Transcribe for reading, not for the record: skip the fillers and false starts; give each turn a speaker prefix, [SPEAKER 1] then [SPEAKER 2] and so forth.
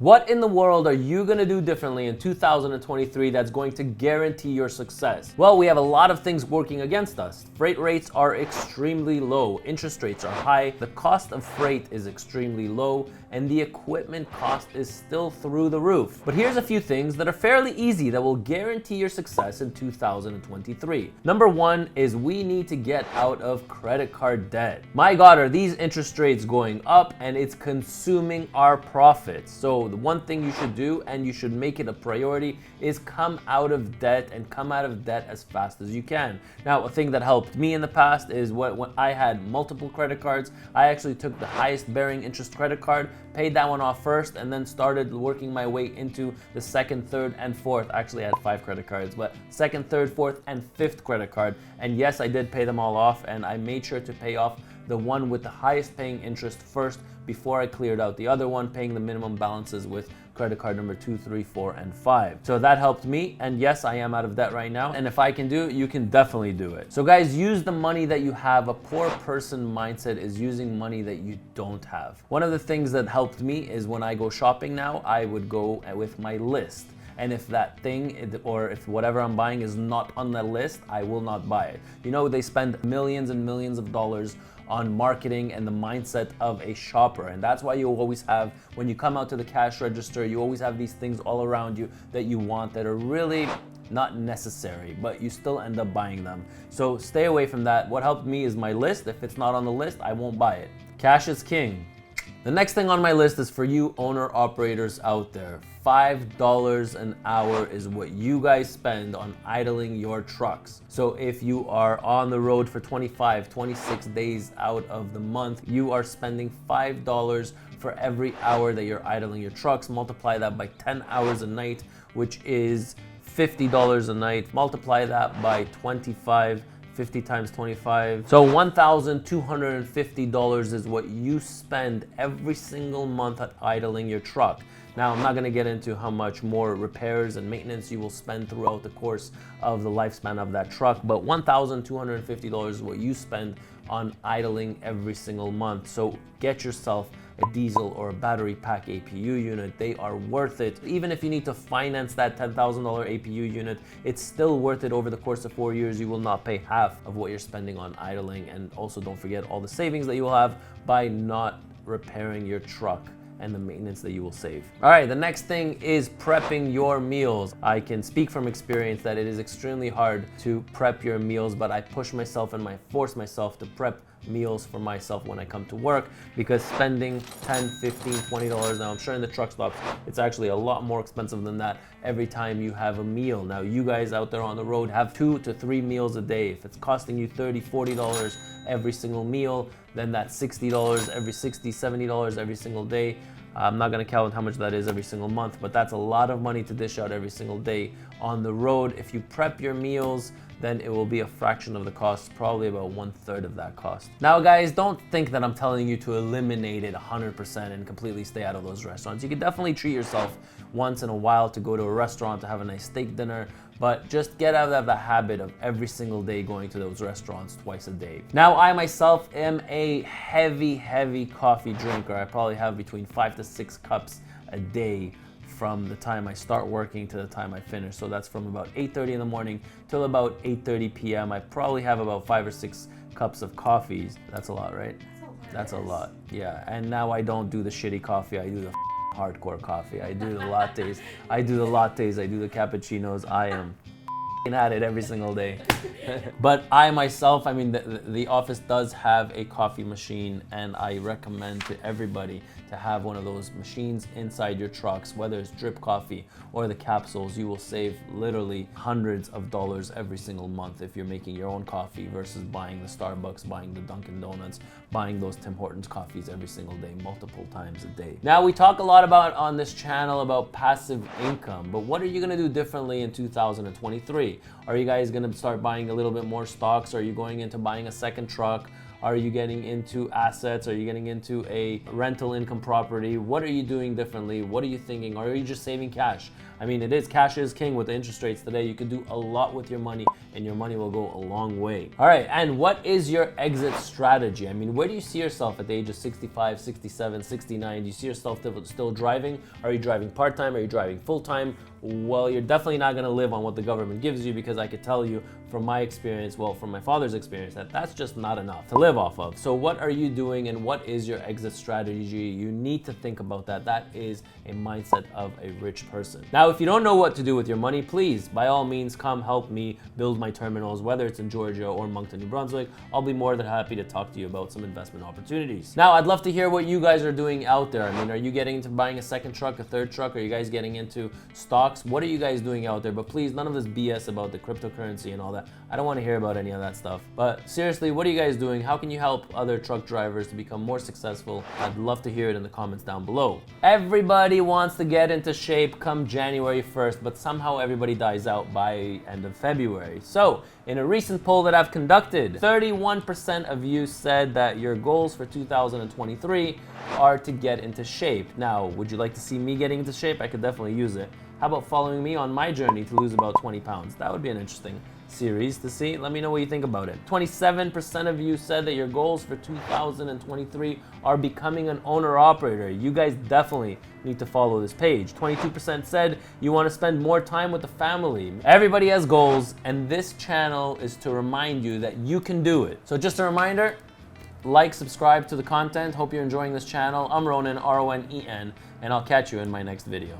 [SPEAKER 1] What in the world are you gonna do differently in 2023 that's going to guarantee your success? Well, we have a lot of things working against us. Freight rates are extremely low, interest rates are high, the cost of freight is extremely low, and the equipment cost is still through the roof. But here's a few things that are fairly easy that will guarantee your success in 2023. Number one is we need to get out of credit card debt. My God, are these interest rates going up and it's consuming our profits. So the one thing you should do, and you should make it a priority, is come out of debt and come out of debt as fast as you can. Now, a thing that helped me in the past is when I had multiple credit cards, I actually took the highest bearing interest credit card, paid that one off first, and then started working my way into the second, third, and fourth. Actually, I had 5 credit cards, but second, third, fourth, and fifth credit card. And yes, I did pay them all off, and I made sure to pay off the one with the highest paying interest first before I cleared out the other one, paying the minimum balances with credit card number 2, 3, 4, and 5. So that helped me, and yes, I am out of debt right now, and if I can do it, you can definitely do it. So guys, use the money that you have. A poor person mindset is using money that you don't have. One of the things that helped me is when I go shopping now, I would go with my list. And if that thing, or if whatever I'm buying is not on the list, I will not buy it. You know, they spend millions and millions of dollars on marketing and the mindset of a shopper. And that's why you always have, when you come out to the cash register, you always have these things all around you that you want that are really not necessary, but you still end up buying them. So stay away from that. What helped me is my list. If it's not on the list, I won't buy it. Cash is king. The next thing on my list is for you owner-operators out there. $5 an hour is what you guys spend on idling your trucks. So if you are on the road for 25, 26 days out of the month, you are spending $5 for every hour that you're idling your trucks. Multiply that by 10 hours a night, which is $50 a night. Multiply that by 25. 50 times 25. So $1,250 is what you spend every single month at idling your truck. Now, I'm not gonna get into how much more repairs and maintenance you will spend throughout the course of the lifespan of that truck, but $1,250 is what you spend on idling every single month. So get yourself a diesel or a battery pack APU unit. They are worth it. Even if you need to finance that $10,000 APU unit, it's still worth it over the course of 4 years. You will not pay half of what you're spending on idling. And also don't forget all the savings that you will have by not repairing your truck and the maintenance that you will save. All right, the next thing is prepping your meals. I can speak from experience that it is extremely hard to prep your meals, but I push myself and I force myself to prep meals for myself when I come to work, because spending $10, $15, $20, now I'm sure in the truck stops it's actually a lot more expensive than that every time you have a meal. Now you guys out there on the road have 2 to 3 meals a day. If it's costing you $30, $40 every single meal, then that's $60 every $60, $70 every single day. I'm not gonna count how much that is every single month, but that's a lot of money to dish out every single day on the road. If you prep your meals, then it will be a fraction of the cost, probably about 1/3 of that cost. Now guys, don't think that I'm telling you to eliminate it 100% and completely stay out of those restaurants. You can definitely treat yourself once in a while to go to a restaurant to have a nice steak dinner, but just get out of the habit of every single day going to those restaurants twice a day. Now, I myself am a heavy coffee drinker. I probably have between 5 to 6 cups a day from the time I start working to the time I finish. So that's from about 8:30 in the morning till about 8:30 p.m. I probably have about 5 or 6 cups of coffees. That's a lot, right? That's a lot, yeah. And now I don't do the shitty coffee, I do the hardcore coffee. I do the lattes, I do the cappuccinos. I am at it every single day. But I myself, I mean, the office does have a coffee machine, and I recommend to everybody to have one of those machines inside your trucks, whether it's drip coffee or the capsules. You will save literally hundreds of dollars every single month if you're making your own coffee versus buying the Starbucks, buying the Dunkin' Donuts, buying those Tim Hortons coffees every single day, multiple times a day. Now, we talk a lot about on this channel about passive income, but what are you gonna do differently in 2023? Are you guys gonna start buying a little bit more stocks? Are you going into buying a second truck? Are you getting into assets? Are you getting into a rental income property? What are you doing differently? What are you thinking? Or are you just saving cash? I mean, cash is king with the interest rates today. You can do a lot with your money, and your money will go a long way. All right, and what is your exit strategy? I mean, where do you see yourself at the age of 65, 67, 69? Do you see yourself still driving? Are you driving part-time? Are you driving full-time? Well, you're definitely not gonna live on what the government gives you, because I could tell you from my experience, well, from my father's experience, that that's just not enough to live off of. So what are you doing, and what is your exit strategy? You need to think about that. That is a mindset of a rich person. Now, if you don't know what to do with your money, please, by all means, come help me build my terminals, whether it's in Georgia or Moncton, New Brunswick. I'll be more than happy to talk to you about some investment opportunities. Now, I'd love to hear what you guys are doing out there. I mean, are you getting into buying a second truck, a third truck? Are you guys getting into stocks? What are you guys doing out there? But please, none of this BS about the cryptocurrency and all that. I don't want to hear about any of that stuff. But seriously, what are you guys doing? How can you help other truck drivers to become more successful? I'd love to hear it in the comments down below. Everybody wants to get into shape come January 1st, but somehow everybody dies out by end of February. So, in a recent poll that I've conducted, 31% of you said that your goals for 2023 are to get into shape. Now, would you like to see me getting into shape? I could definitely use it. How about following me on my journey to lose about 20 pounds? That would be an interesting series to see. Let me know what you think about it. 27% of you said that your goals for 2023 are becoming an owner-operator. You guys definitely need to follow this page. 22% said you want to spend more time with the family. Everybody has goals, and this channel is to remind you that you can do it. So just a reminder, like, subscribe to the content. Hope you're enjoying this channel. I'm Ronen, R-O-N-E-N, and I'll catch you in my next video.